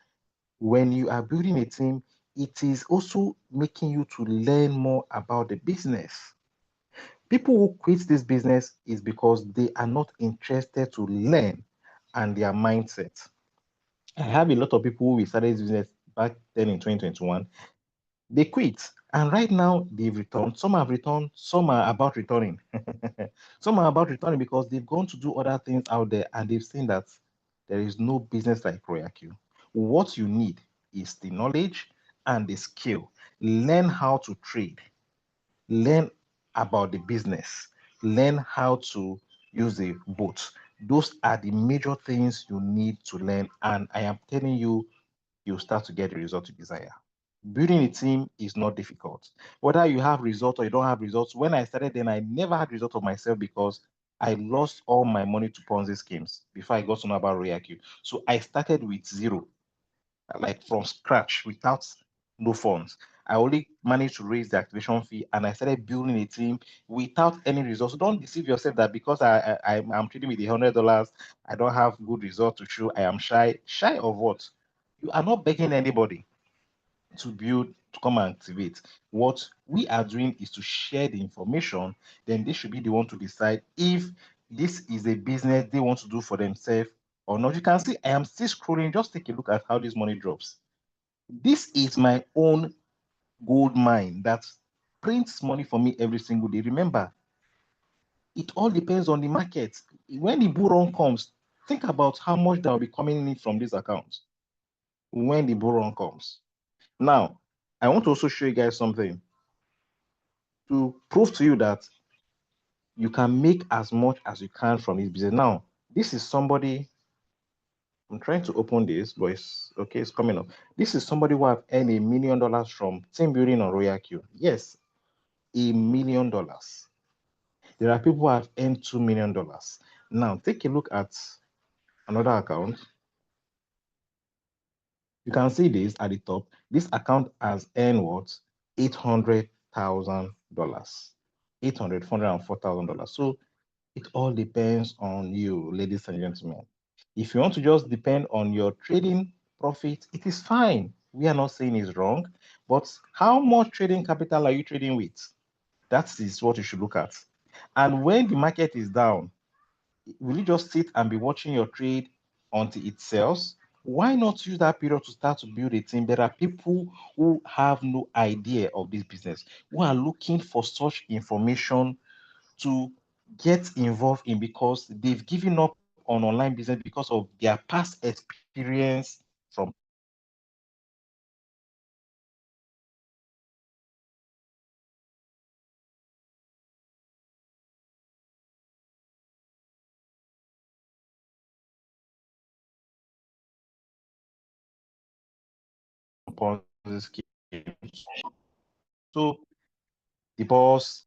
D: when you are building a team, it is also making you to learn more about the business. People who quit this business is because they are not interested to learn and their mindset. I have a lot of people who started this business back then in 2021. They quit. And right now they've returned. Some have returned, some are about returning. Some are about returning because they've gone to do other things out there and they've seen that there is no business like RoyalQ. What you need is the knowledge and the skill. Learn how to trade, learn about the business, learn how to use the boat. Those are the major things you need to learn. And I am telling you, you'll start to get the result you desire. Building a team is not difficult. Whether you have results or you don't have results, when I started, then I never had results of myself because I lost all my money to Ponzi schemes before I got to know about RoyalQ. So I started with zero, like from scratch, without no funds. I only managed to raise the activation fee and I started building a team without any results. So don't deceive yourself that because I'm trading with $100, I don't have good results to show. I am shy. Shy of what? You are not begging anybody to build, to come and activate. What we are doing is to share the information. Then they should be the one to decide if this is a business they want to do for themselves or not. You can see I am still scrolling. Just take a look at how this money drops. This is my own gold mine that prints money for me every single day. Remember, it all depends on the market. When the bull run comes, think about how much that will be coming in from this account when the bull run comes. Now, I want to also show you guys something to prove to you that you can make as much as you can from this business. Now, this is somebody, I'm trying to open this, but it's okay, it's coming up. This is somebody who have earned $1 million from team building on RoyalQ. Yes, $1 million. There are people who have earned $2 million. Now, take a look at another account. You can see this at the top. This account has earned what? $800,000. $404,000. So it all depends on you, ladies and gentlemen. If you want to just depend on your trading profit, it is fine. We are not saying it's wrong, but how much trading capital are you trading with? That is what you should look at. And when the market is down, will you just sit and be watching your trade until it sells? Why not use that period to start to build a team? There are people who have no idea of this business, who are looking for such information to get involved in because they've given up on online business because of their past experience from Ponzi schemes. So the boss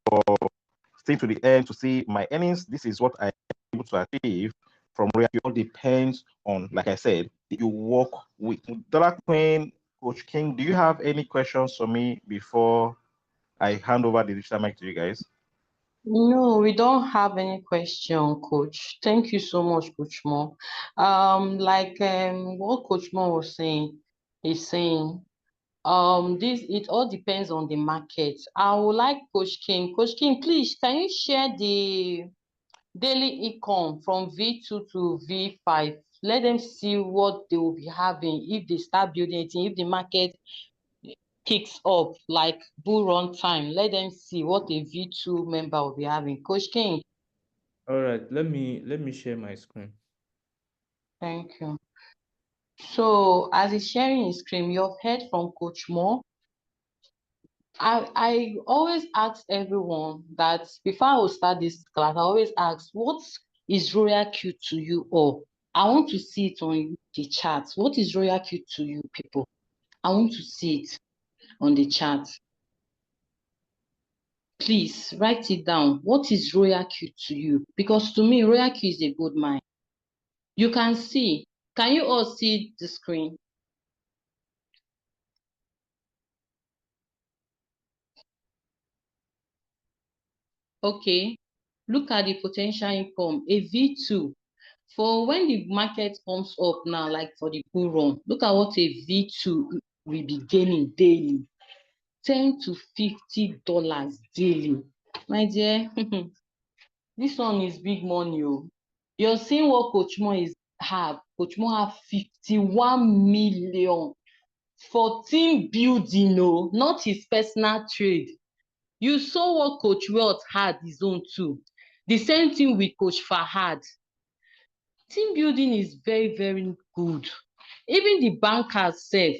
D: stay to the end to see my earnings. This is what I'm able to achieve from where it all depends on, like I said, you work with Dollar Queen, Coach King. Do you have any questions for me before I hand over the digital mic to you guys?
C: No, we don't have any question, Coach. Thank you so much, Coach Mo. What Coach Mo was saying, he's saying, this it all depends on the market. I would like Coach King. Coach King, please, can you share the daily income from V2 to V5? Let them see what they will be having if they start building it, if the market kicks up like bull run time. Let them see what a V2 member will be having. Coach King,
A: All right, let me share my screen.
C: thank you. So as he's sharing his screen, you've heard from Coach Mo. I always ask everyone that before I will start this class, I always ask, what is Royal Q to you all? I want to see it on the chat. What is Royal Q to you people? I want to see it on the chat. Please write it down. What is Royal Q to you? Because to me, Royal Q is a good mine. You can see. Can you all see the screen? Okay. Look at the potential income, a V2. For when the market comes up now, like for the bull run, look at what a V2 will be gaining daily. $10 to $50 daily. My dear, this one is big money. Oh. You're seeing what Coach Mo have. Coach Mo have 51 million for team building, no, not his personal trade. You saw what Coach Wells had his own too. The same thing with Coach Fahad. Team building is very, very good. Even the bankers sef,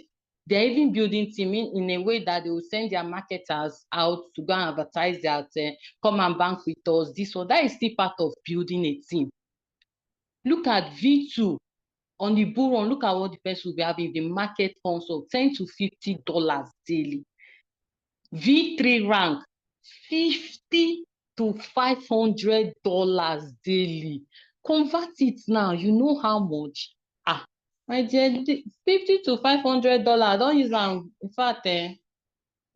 C: they're even building team in a way that they will send their marketers out to go and advertise that come and bank with us. This one, that is still part of building a team. Look at V2 on the bull run. Look at what the person will be having if the market comes up, $10 to $50 daily. V3 rank, $50 to $500 daily. Convert it now. You know how much? My dear, $50 to $500. Don't use them. In fact,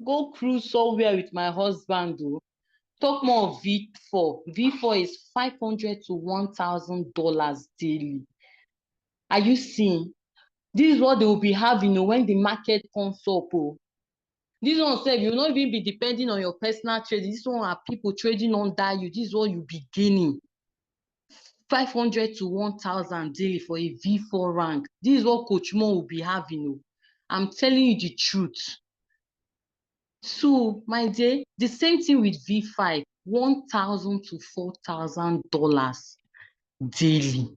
C: go cruise somewhere with my husband. Though. Talk more of V4. V4 is $500 to $1,000 daily. Are you seeing? This is what they will be having when the market comes up. Oh. This one said you will not even be depending on your personal trading. This one are people trading under you. This is what you be gaining. 500 to 1,000 daily for a V4 rank. This is what Coach Mo will be having. I'm telling you the truth. So, my dear, the same thing with V5, $1,000 to $4,000 daily.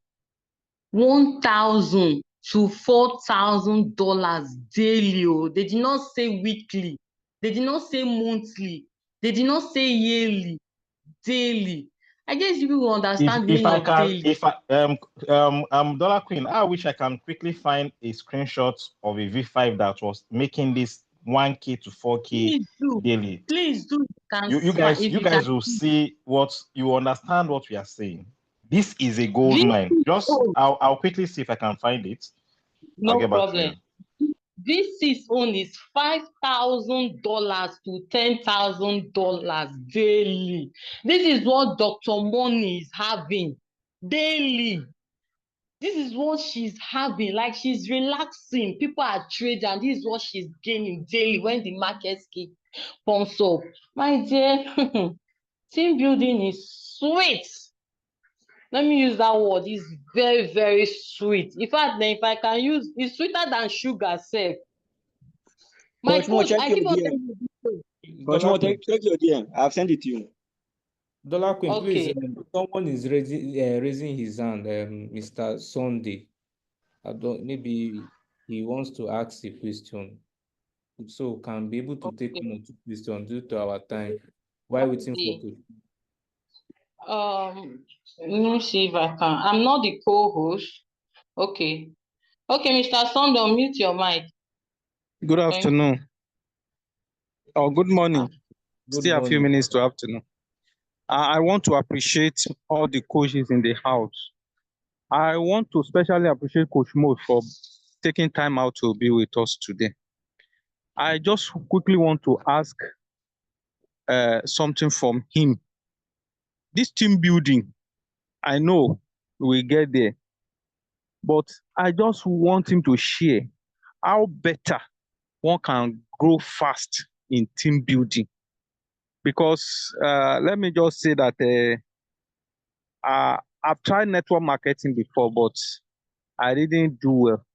C: $1,000 to $4,000 daily. Oh. They did not say weekly. They did not say monthly. They did not say yearly. Daily. I guess you will understand
D: If I can,
C: daily.
D: if I Dollar Queen, I wish I can quickly find a screenshot of a V5 that was making this 1K to 4K
C: Please do.
D: daily.
C: Please do.
D: You guys will see what you understand what we are saying. This is a gold mine. Just I'll quickly see if I can find it.
C: No problem. This is only $5,000 to $10,000 daily. This is what Dr. Money is having daily. This is what she's having. Like she's relaxing. People are trading, and this is what she's gaining daily when the market pumps up. My dear, team building is sweet. Let me use that word. It's very, very sweet. In fact, if I can use, it's sweeter than sugar, sef. My coach, I keep on telling you.
E: Coach Mo, check your DM. I've sent it to you.
A: Dollar Queen,
C: Okay.
A: please. Someone is raising his hand. Mr. Sunday. Maybe he wants to ask a question. So can be able to take 1 or 2 questions due to our time while waiting for Coach.
C: Let me see if I can. I'm not the co-host. Okay. Okay, Mr. Sunday, unmute your mic.
F: Good afternoon. Or good morning. Still a few minutes to afternoon. I want to appreciate all the coaches in the house. I want to especially appreciate Coach Mo for taking time out to be with us today. I just quickly want to ask something from him. this team building, I know we will get there, but I just want him to share how better one can grow fast in team building. Because let me just say that I've tried network marketing before, but I didn't do well.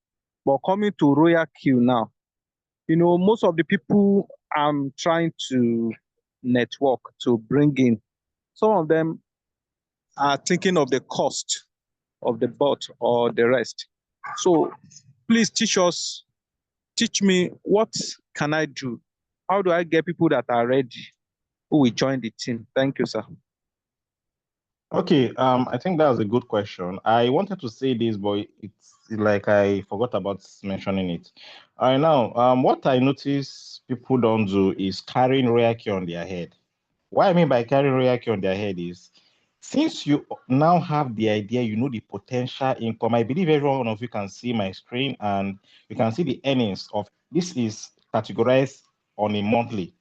F: But coming to Royal Q now, most of the people I'm trying to network to bring in, some of them are thinking of the cost of the bot or the rest. So please teach me, what can I do? How do I get people that are ready who will join the team? Thank you, sir.
D: Okay, I think that's a good question. I wanted to say this, but it's like I forgot about mentioning it. All right, now, what I notice people don't do is carrying Royalkey on their head. What I mean by carrying Royalkey on their head is, since you now have the idea, you know the potential income. I believe every one of you can see my screen and you can see the earnings of this is categorized on a monthly.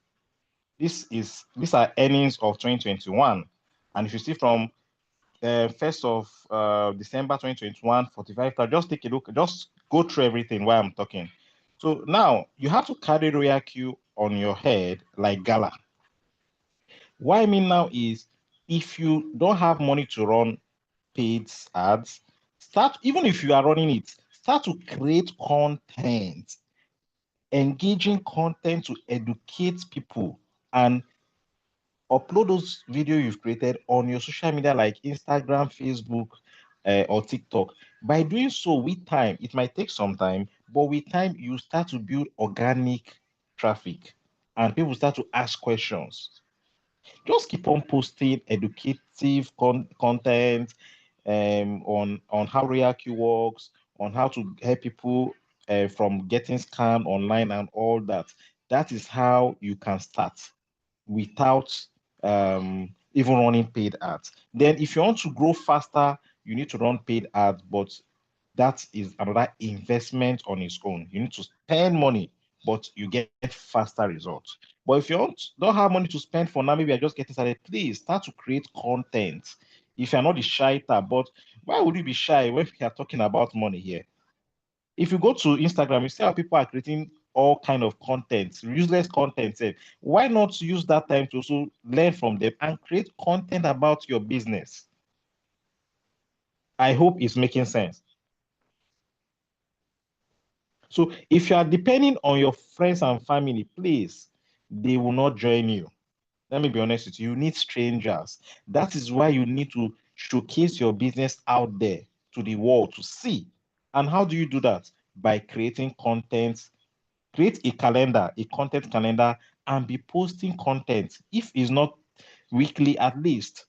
D: These are earnings of 2021. And if you see from 1st of December 2021, 45,000. Just take a look, just go through everything while I'm talking. So now you have to carry Royalkey on your head like gala. What I mean now is, if you don't have money to run paid ads, even if you are running it, start to create content, engaging content to educate people, and upload those videos you've created on your social media like Instagram, Facebook, or TikTok. By doing so, with time, it might take some time, but with time, you start to build organic traffic and people start to ask questions. Just keep on posting educative content on how Royalkey works, on how to help people from getting scammed online and all that. That is how you can start without even running paid ads. Then, if you want to grow faster, you need to run paid ads, but that is another investment on its own. You need to spend money, but you get faster results. But if you don't have money to spend for now, maybe you're just getting started, please start to create content. If you're not the shy type, but why would you be shy when we are talking about money here? If you go to Instagram, you see how people are creating all kind of content, useless content. Why not use that time to also learn from them and create content about your business? I hope it's making sense. So if you are depending on your friends and family, please, they will not join you. Let me be honest with you. You need strangers. That is why you need to showcase your business out there to the world to see. And how do you do that? By creating content. Create a calendar, a content calendar, and be posting content. If it's not weekly, at least,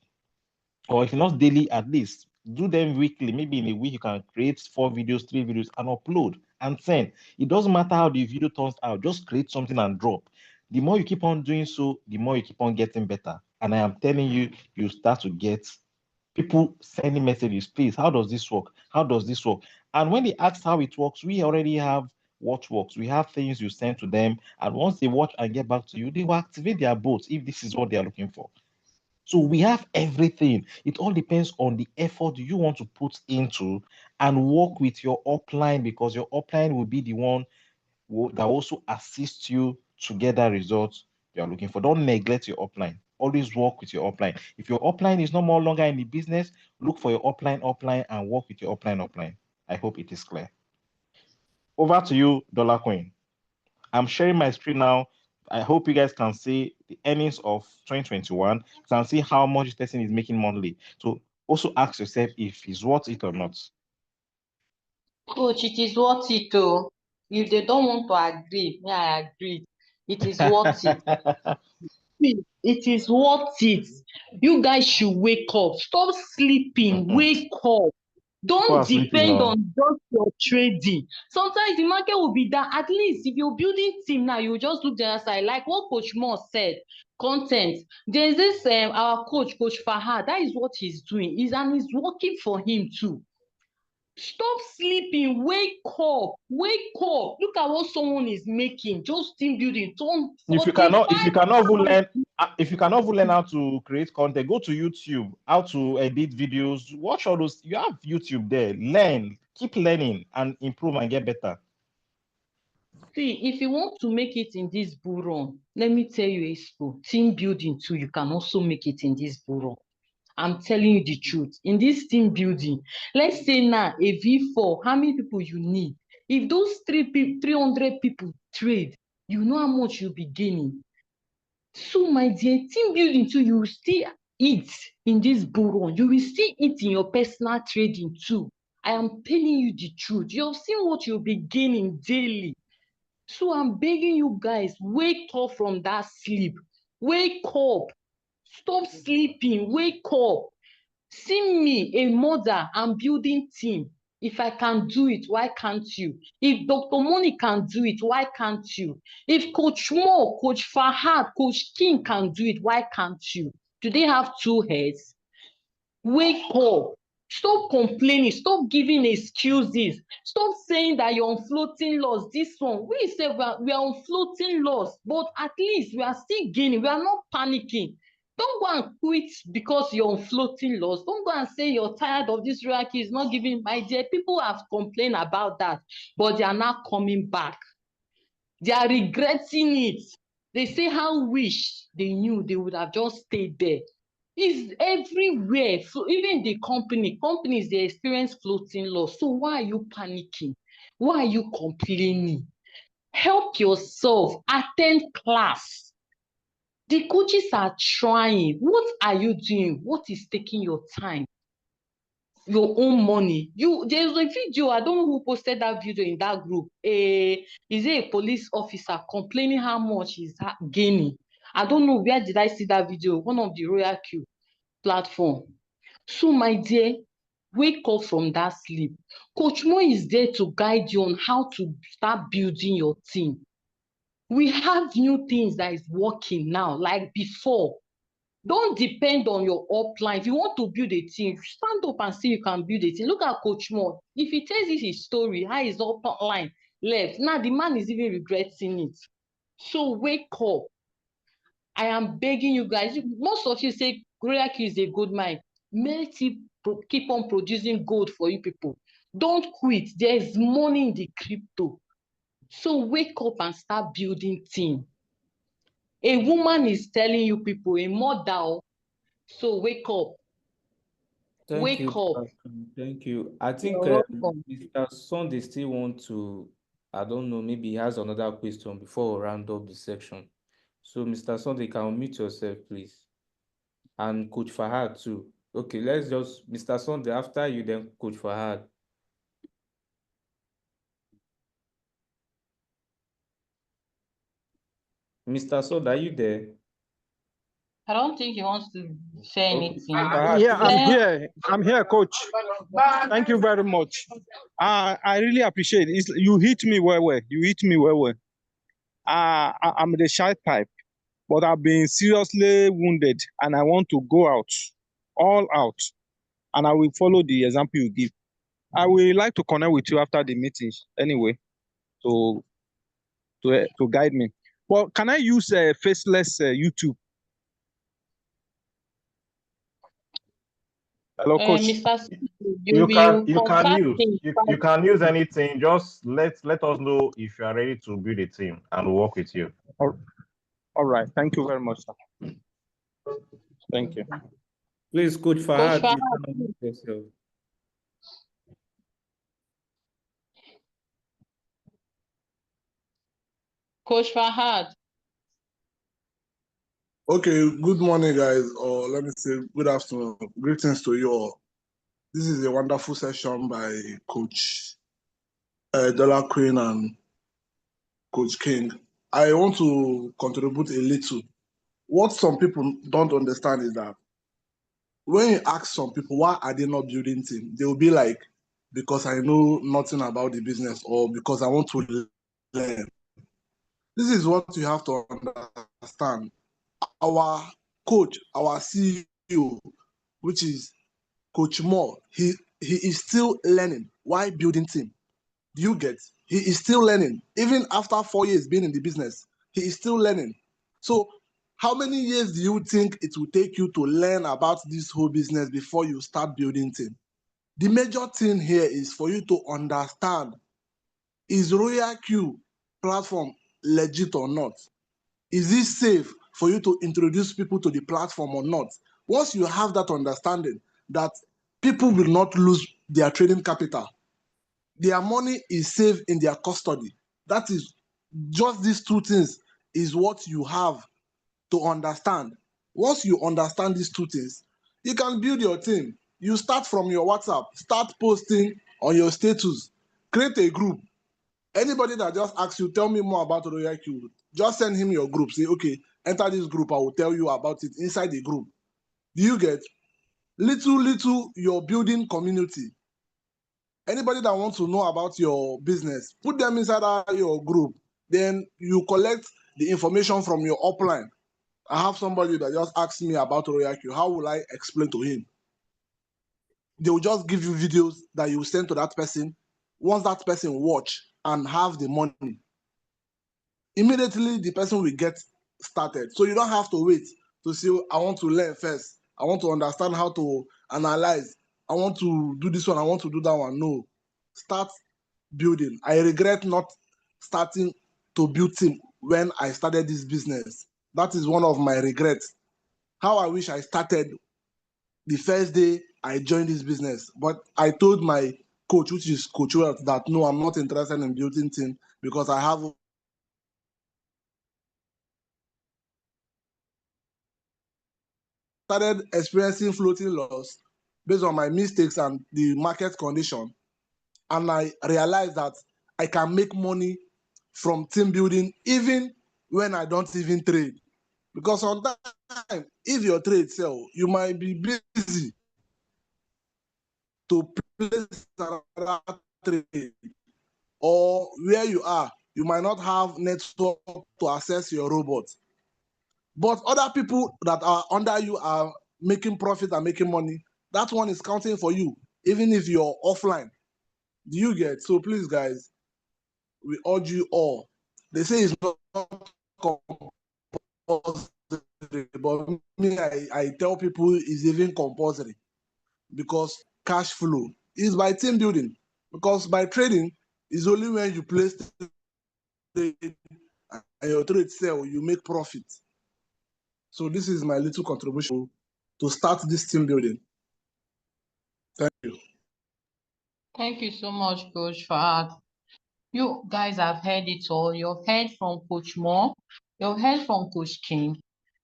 D: or if not daily, at least, do them weekly. Maybe in a week, you can create 4 videos, 3 videos, and upload and send. It doesn't matter how the video turns out, just create something and drop. The more you keep on doing so, the more you keep on getting better. And I am telling you, you start to get people sending messages, please, how does this work? How does this work? And when they ask how it works, we already have what works. We have things you send to them, and once they watch and get back to you, they will activate their bots if this is what they are looking for. So we have everything. It all depends on the effort you want to put into and work with your upline, because your upline will be the one that also assists you to get that result you are looking for. Don't neglect your upline. Always work with your upline. If your upline is no more longer in the business, look for your upline, and work with your upline. I hope it is clear. Over to you, Dollar Queen. I'm sharing my screen now. I hope you guys can see the earnings of 2021. You can see how much this person is making monthly. So also ask yourself if it's worth it or not.
C: Coach, it is worth it too. If they don't want to agree, yeah, I agree. It is worth it. It is worth it. You guys should wake up. Stop sleeping. Wake up. Don't depend on just your trading. Sometimes the market will be down. At least if you're building team now, you just look the other side. Like what Coach Moore said, content. There's this our coach Fahad. That is what he's doing. And it's working for him too. Stop sleeping. Wake up. Wake up. Look at what someone is making. Just team building.
D: If you cannot even learn how to create content, go to YouTube, how to edit videos, watch all those. You have YouTube there. Learn, keep learning, and improve and get better.
C: See, if you want to make it in this bull run, let me tell you, Expo, team building too, you can also make it in this bull run. I'm telling you the truth. In this team building, let's say now a V4, how many people you need? If those 300 people trade, you know how much you'll be gaining. So, my dear, team building too, you will still eat in this bull run. You will still eat in your personal trading too. I am telling you the truth. You have seen what you'll be gaining daily. So I'm begging you guys, wake up from that sleep. Wake up. Stop sleeping. Wake up. See me, a mother, I'm building team. If I can do it, why can't you? If Dr. Money can do it, why can't you? If Coach Mo, Coach Fahad, Coach King can do it, why can't you? Do they have two heads? Wake up. Stop complaining. Stop giving excuses. Stop saying that you're on floating loss. This one, we say we are on floating loss, but at least we are still gaining. We are not panicking. Don't go and quit because you're on floating loss. Don't go and say you're tired of this hierarchy. It's not giving. My dear, people have complained about that, but they are not coming back. They are regretting it. They say how wish they knew they would have just stayed there. It's everywhere. So even the companies, they experience floating loss. So why are you panicking? Why are you complaining? Help yourself. Attend class. The coaches are trying. What are you doing? What is taking your time? Your own money. There's a video, I don't know who posted that video in that group. Is it a police officer complaining how much he's gaining? I don't know, where did I see that video? One of the Royal Q platform. So my dear, wake up from that sleep. Coach Mo is there to guide you on how to start building your team. We have new things that is working now, like before. Don't depend on your upline. If you want to build a team, stand up and say you can build a team. Look at Coach Mo. If he tells you his story, how his upline left, now the man is even regretting it. So wake up. I am begging you guys. Most of you say Royal Q is a good mind. Let it keep on producing gold for you people. Don't quit. There is money in the crypto. So wake up and start building team. A woman is telling you people, a mother. So wake up.
A: Thank you.
C: Wake up.
A: Thank you. I think
C: You're welcome.
A: Mr. Sunday still want to, I don't know, maybe he has another question before we round up the section. So Mr. Sunday, can you mute yourself, please? And Coach Fahad too. Okay, let's just, Mr. Sunday, after you, then Coach Fahad. Mr. Sunday, are you there?
C: I don't think he wants to say anything.
A: Fahad,
F: Yeah, I'm
A: please.
F: here. I'm here, Coach. Thank you very much. I really appreciate it. You hit me well. You hit me well. I'm the shy type, but I've been seriously wounded, and I want to go out, all out, and I will follow the example you give. I will like to connect with you after the meeting, anyway, to guide me. Well, can I use faceless YouTube? Hello, Coach.
C: Mr.
D: You can use anything. Just let us know if you are ready to build a team, and we'll work with you.
F: All right. Thank you very much, sir. Thank you.
A: Please, Coach Fahad, you can unmute yourself.
C: Coach Fahad.
B: Okay, good morning, guys, or let me say good afternoon. Greetings to you all. This is a wonderful session by Coach Dollar Queen and Coach King. I want to contribute a little. What some people don't understand is that when you ask some people why are they not building team, they will be like, because I know nothing about the business or because I want to learn. This is what you have to understand. Our coach, our CEO, which is Coach Mo, he is still learning while building team. Do you get? He is still learning. Even after 4 years being in the business, he is still learning. So how many years do you think it will take you to learn about this whole business before you start building team? The major thing here is for you to understand, is Royal Q platform legit or not? Is it safe for you to introduce people to the platform or not? Once you have that understanding that people will not lose their trading capital, their money is safe in their custody. That is just these two things is what you have to understand. Once you understand these two things, you can build your team. You start from your WhatsApp, start posting on your status, create a group. Anybody that just asks you, tell me more about Royal Q, just send him your group. Say, okay, enter this group. I will tell you about it inside the group. Do you get? Little, you're building community. Anybody that wants to know about your business, put them inside your group. Then you collect the information from your upline. I have somebody that just asked me about Royal Q. How will I explain to him? They will just give you videos that you send to that person. Once that person watch and have the money, immediately the person will get started. So you don't have to wait to see, I want to learn first. I want to understand how to analyze. I want to do this one. I want to do that one. No. Start building. I regret not starting to build team when I started this business. That is one of my regrets. How I wish I started the first day I joined this business. But I told my coach, which is Coach Wealth, that no, I'm not interested in building team because I have started experiencing floating loss based on my mistakes and the market condition. And I realized that I can make money from team building even when I don't even trade. Because sometimes, if your trade sell, you might be busy to place another trade, or where you are, you might not have network to access your robot. But other people that are under you are making profit and making money. That one is counting for you, even if you're offline. Do you get? So please, guys, we urge you all. They say it's not compulsory, but me, I tell people it's even compulsory because cash flow is by team building. Because by trading is only when you place trade and your trade sell, you make profit. So this is my little contribution to start this team building. Thank you.
C: Thank you so much, Coach Fahad. You guys have heard it all. You've heard from Coach Moore. You've heard from Coach King.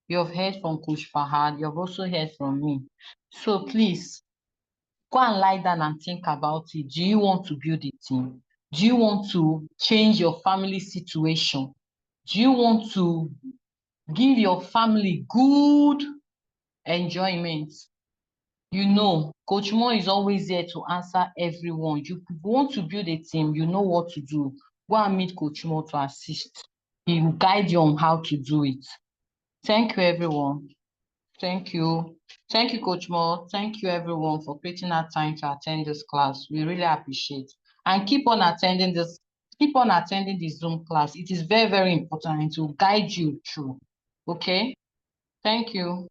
C: You've heard from Coach Fahad. You've also heard from me. So please, go and lie down and think about it. Do you want to build a team? Do you want to change your family situation? Do you want to give your family good enjoyment? You know, Coach Moore is always there to answer everyone. You want to build a team, you know what to do. Go and meet Coach Moore to assist. He will guide you on how to do it. Thank you, everyone. Thank you. Thank you, Coach Moore. Thank you, everyone, for creating that time to attend this class. We really appreciate. And keep on attending this. Keep on attending the Zoom class. It is very, very important to guide you through. Okay? Thank you.